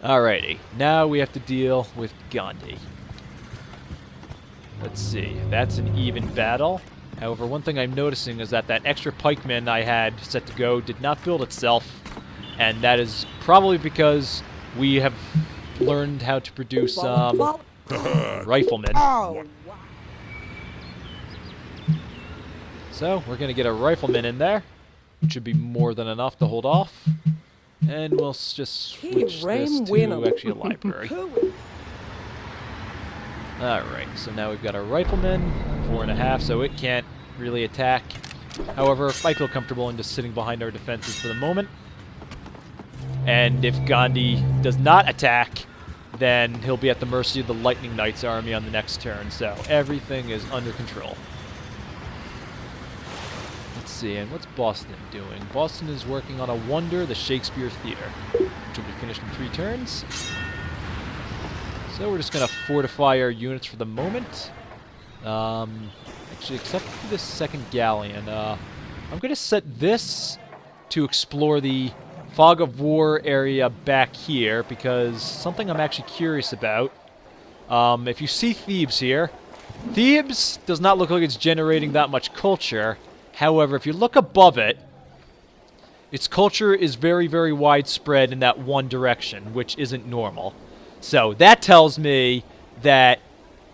Alrighty, now we have to deal with Gandhi. Let's see, that's an even battle. However, one thing I'm noticing is that that extra pikeman I had set to go did not build itself, and that is probably because we have learned how to produce riflemen. So, we're going to get a rifleman in there, which should be more than enough to hold off. And we'll just switch this to actually a library. Alright, so now we've got a rifleman, 4.5, so it can't really attack. However, I feel comfortable in just sitting behind our defenses for the moment. And if Gandhi does not attack, then he'll be at the mercy of the Lightning Knight's army on the next turn, so everything is under control. Let's see, and what's Boston doing? Boston is working on a wonder, the Shakespeare Theater, which will be finished in 3 turns. So we're just going to fortify our units for the moment. Actually, except for this second galleon. I'm going to set this to explore the Fog of War area back here, because something I'm actually curious about. If you see Thebes here, Thebes does not look like it's generating that much culture. However, if you look above it, its culture is very, very widespread in that one direction, which isn't normal. So that tells me that,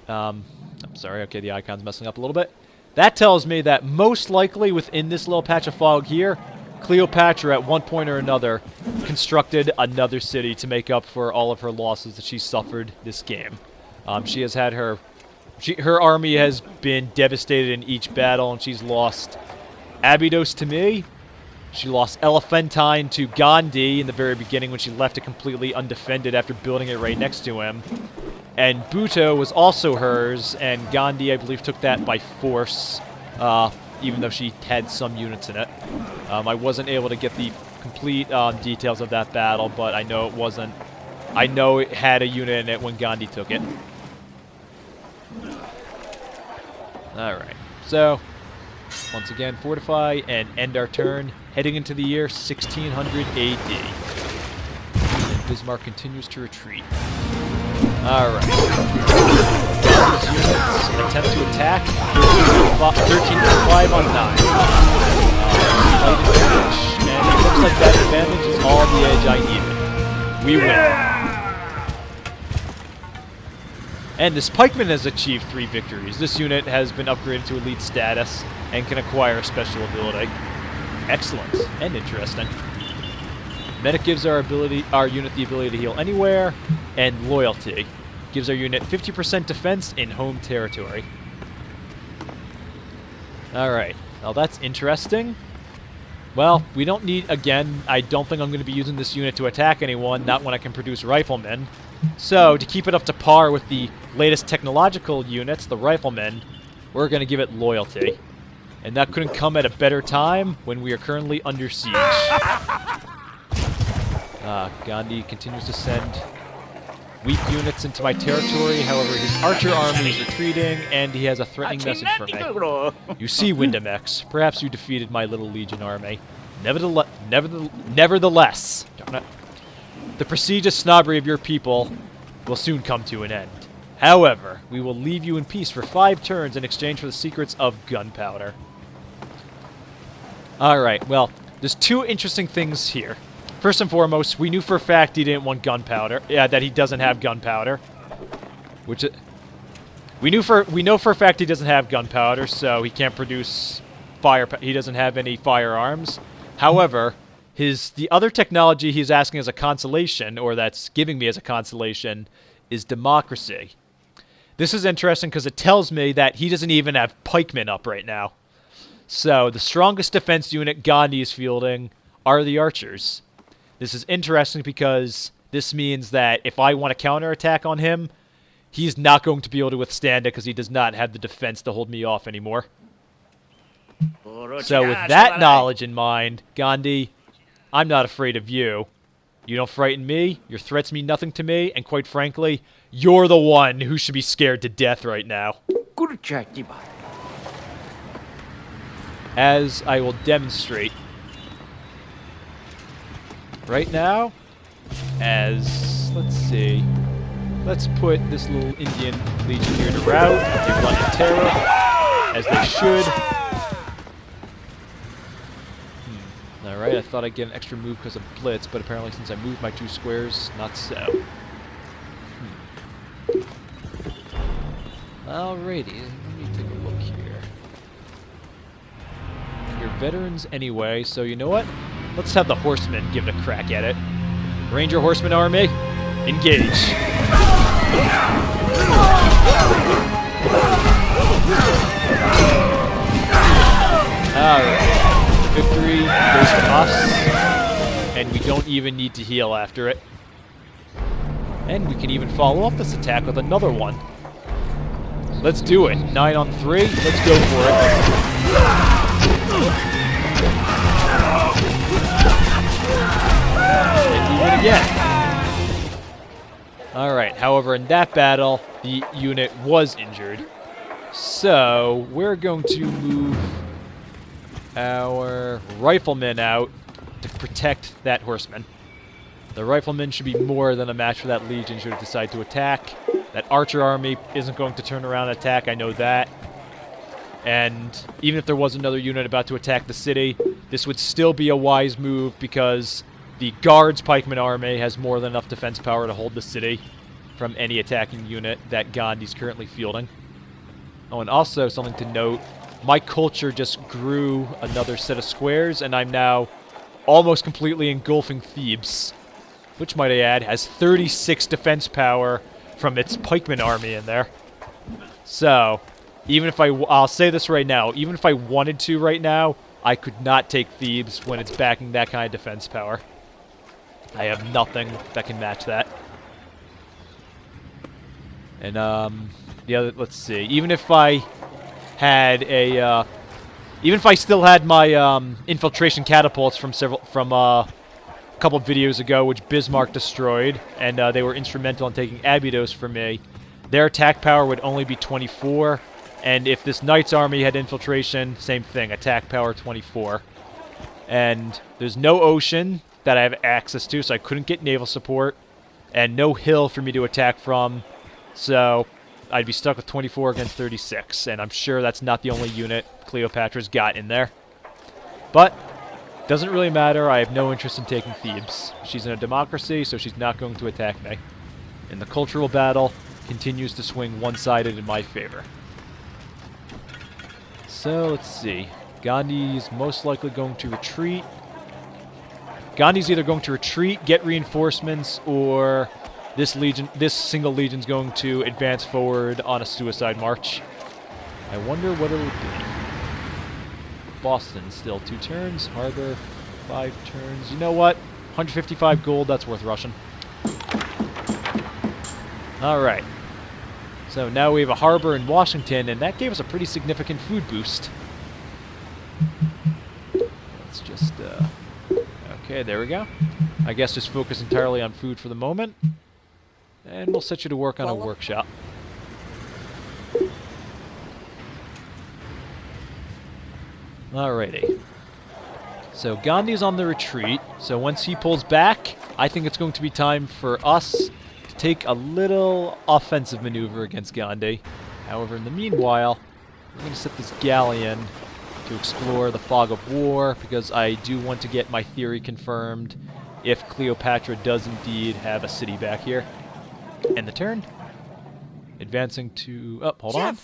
I'm sorry, okay, the icon's messing up a little bit. That tells me that most likely within this little patch of fog here, Cleopatra at one point or another constructed another city to make up for all of her losses that she suffered this game. She has had her army has been devastated in each battle, and she's lost Abydos to me. She lost Elephantine to Gandhi in the very beginning when she left it completely undefended after building it right next to him. And Bhutto was also hers, and Gandhi, I believe, took that by force, even though she had some units in it. I wasn't able to get the complete details of that battle, but I know it wasn't. I know it had a unit in it when Gandhi took it. Alright, so once again, fortify and end our turn, heading into the year 1600 AD. And Bismarck continues to retreat. Alright. These units attempt to attack. 13 for 5 on 9. Slight advantage, and it looks like that advantage is all the edge I needed. We win. And this pikeman has achieved 3 victories. This unit has been upgraded to elite status and can acquire a special ability. Excellent and interesting. Medic gives our unit the ability to heal anywhere, and loyalty gives our unit 50% defense in home territory. Alright, well that's interesting. Well, we don't need, again, I don't think I'm going to be using this unit to attack anyone, not when I can produce riflemen. So, to keep it up to par with the latest technological units, the riflemen, we're going to give it loyalty. And that couldn't come at a better time when we are currently under siege. Gandhi continues to send weak units into my territory. However, his archer army is retreating, and he has a threatening message for me. You see, Windemex, perhaps you defeated my little legion army. Nevertheless, the prestigious snobbery of your people will soon come to an end. However, we will leave you in peace for 5 turns in exchange for the secrets of gunpowder. Alright, well, there's 2 interesting things here. First and foremost, we knew for a fact he didn't want gunpowder. Yeah, that he doesn't have gunpowder. Which, we know for a fact he doesn't have gunpowder, so he can't produce he doesn't have any firearms. However, the other technology he's asking as a consolation, or that's giving me as a consolation, is democracy. This is interesting because it tells me that he doesn't even have pikemen up right now. So, the strongest defense unit Gandhi is fielding are the archers. This is interesting because this means that if I want to counterattack on him, he's not going to be able to withstand it because he does not have the defense to hold me off anymore. So, with that knowledge in mind, Gandhi, I'm not afraid of you. You don't frighten me, your threats mean nothing to me, and quite frankly, you're the one who should be scared to death right now. As I will demonstrate right now, as let's see. Let's put this little Indian Legion here to rout. They run in terror, as they should. Alright, I thought I'd get an extra move because of Blitz, but apparently since I moved my 2 squares, not so. Alrighty, let me take a look here. You're veterans anyway, so you know what? Let's have the Horsemen give it a crack at it. Ranger Horseman Army, engage. Alright. Victory goes to us, and we don't even need to heal after it. And we can even follow up this attack with another one. Let's do it. 9 on 3. Let's go for it. And we win again. Alright, however, in that battle, the unit was injured. So, we're going to move our riflemen out to protect that horseman. The riflemen should be more than a match for that legion should it decide to attack. That archer army isn't going to turn around and attack, I know that. And even if there was another unit about to attack the city, this would still be a wise move because the guards pikeman army has more than enough defense power to hold the city from any attacking unit that Gandhi's currently fielding. Oh, and also something to note, my culture just grew another set of squares, and I'm now almost completely engulfing Thebes, which, might I add, has 36 defense power from its pikeman army in there. So, even if I'll say this right now, even if I wanted to right now, I could not take Thebes when it's backing that kind of defense power. I have nothing that can match that. And, let's see, even if I had a, even if I still had my infiltration catapults from a couple of videos ago, which Bismarck destroyed, and they were instrumental in taking Abydos from me, their attack power would only be 24, and if this Knight's army had infiltration, same thing, attack power 24. And there's no ocean that I have access to, so I couldn't get naval support, and no hill for me to attack from, so I'd be stuck with 24 against 36, and I'm sure that's not the only unit Cleopatra's got in there. But, doesn't really matter, I have no interest in taking Thebes. She's in a democracy, so she's not going to attack me. And the cultural battle continues to swing one-sided in my favor. So, let's see. Gandhi's most likely going to retreat. Gandhi's either going to retreat, get reinforcements, or this single legion's going to advance forward on a suicide march. I wonder what it'll be. Boston, still 2 turns. Harbor, 5 turns. You know what? 155 gold, that's worth rushing. Alright. So now we have a harbor in Washington, and that gave us a pretty significant food boost. Let's just, okay, there we go. I guess just focus entirely on food for the moment. And we'll set you to work on a workshop. Alrighty. So Gandhi's on the retreat, so once he pulls back, I think it's going to be time for us to take a little offensive maneuver against Gandhi. However, in the meanwhile, we're going to set this galleon to explore the fog of war, because I do want to get my theory confirmed if Cleopatra does indeed have a city back here. End the turn. Advancing to... Oh, hold on.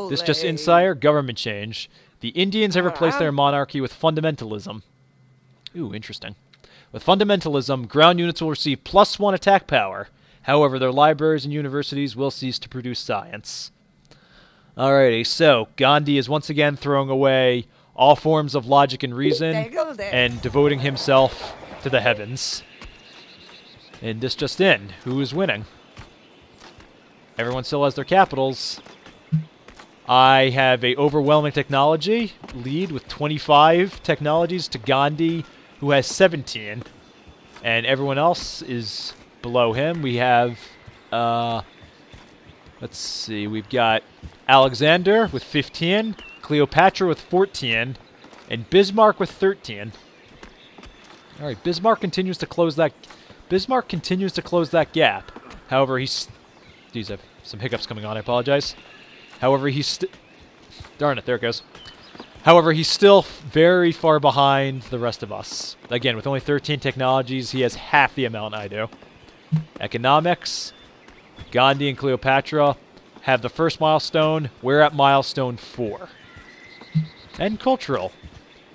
This just in, sire. Government change. The Indians have replaced their monarchy with fundamentalism. Ooh, interesting. With fundamentalism, ground units will receive +1 attack power. However, their libraries and universities will cease to produce science. Alrighty, so Gandhi is once again throwing away all forms of logic and reason and devoting himself to the heavens. And this just in. Who is winning? Everyone still has their capitals. I have a overwhelming technology lead with 25 technologies to Gandhi, who has 17. And everyone else is below him. We have, let's see, we've got Alexander with 15, Cleopatra with 14, and Bismarck with 13. Alright, Bismarck continues to close that Bismarck continues to close that gap. However, he's... Geez, I have some hiccups coming on. I apologize. However, he's... Darn it, there it goes. However, he's still very far behind the rest of us. Again, with only 13 technologies, he has half the amount I do. Economics, Gandhi and Cleopatra have the first milestone. We're at milestone 4. And cultural.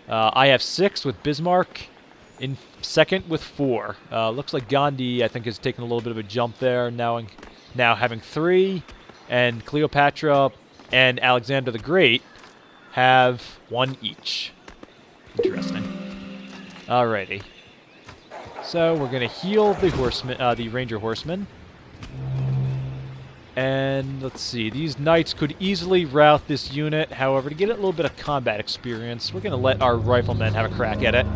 I have 6 with Bismarck. In second with 4. Looks like Gandhi, I think, has taken a little bit of a jump there. Now having 3. And Cleopatra and Alexander the Great have 1 each. Interesting. Alrighty. So we're going to heal the horseman, the Ranger Horsemen. And let's see, these knights could easily rout this unit. However, to get a little bit of combat experience, we're going to let our riflemen have a crack at it.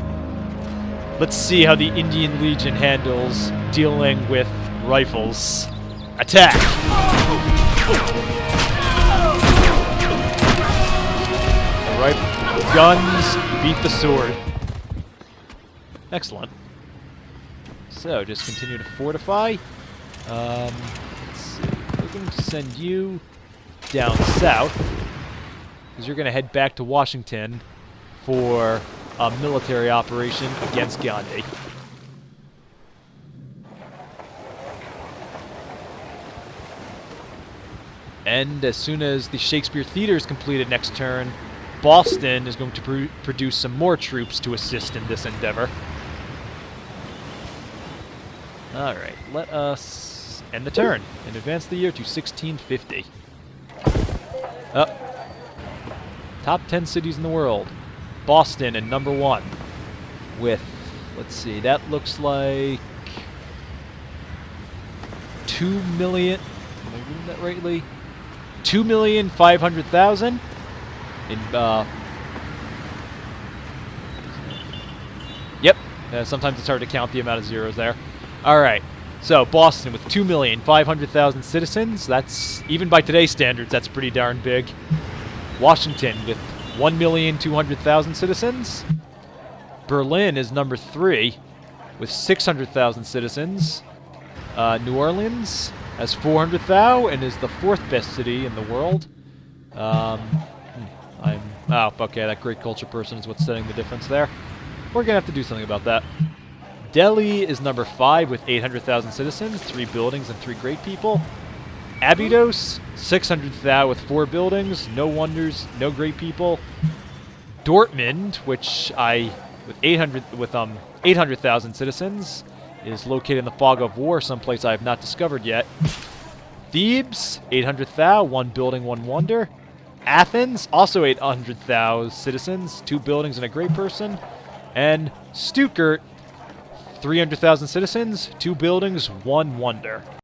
Let's see how the Indian Legion handles dealing with rifles. Attack! Alright, guns beat the sword. Excellent. So, just continue to fortify. Let's see. We're going to send you down south, because you're going to head back to Washington for a military operation against Gandhi. And as soon as the Shakespeare Theater is completed next turn, Boston is going to produce some more troops to assist in this endeavor. Alright, let us end the turn and advance the year to 1650. Top 10 cities in the world. Boston at number 1 with, let's see, that looks like 2 million, am I reading that rightly? 2,500,000 in, yep, sometimes it's hard to count the amount of zeros there. Alright, so Boston with 2,500,000 citizens, that's, even by today's standards, that's pretty darn big. Washington with 1,200,000 citizens. Berlin is number 3 with 600,000 citizens. New Orleans has 400,000 and is the 4th best city in the world. Oh, okay, that great culture person is what's setting the difference there. We're going to have to do something about that. Delhi is number 5 with 800,000 citizens, 3 buildings and 3 great people. Abydos, 600,000 with 4 buildings, no wonders, no great people. Dortmund, which with 800,000 citizens, is located in the fog of war, someplace I have not discovered yet. Thebes, 800,000, 1 building, 1 wonder. Athens, also 800,000 citizens, 2 buildings and a great person. And Stuttgart, 300,000 citizens, 2 buildings, 1 wonder.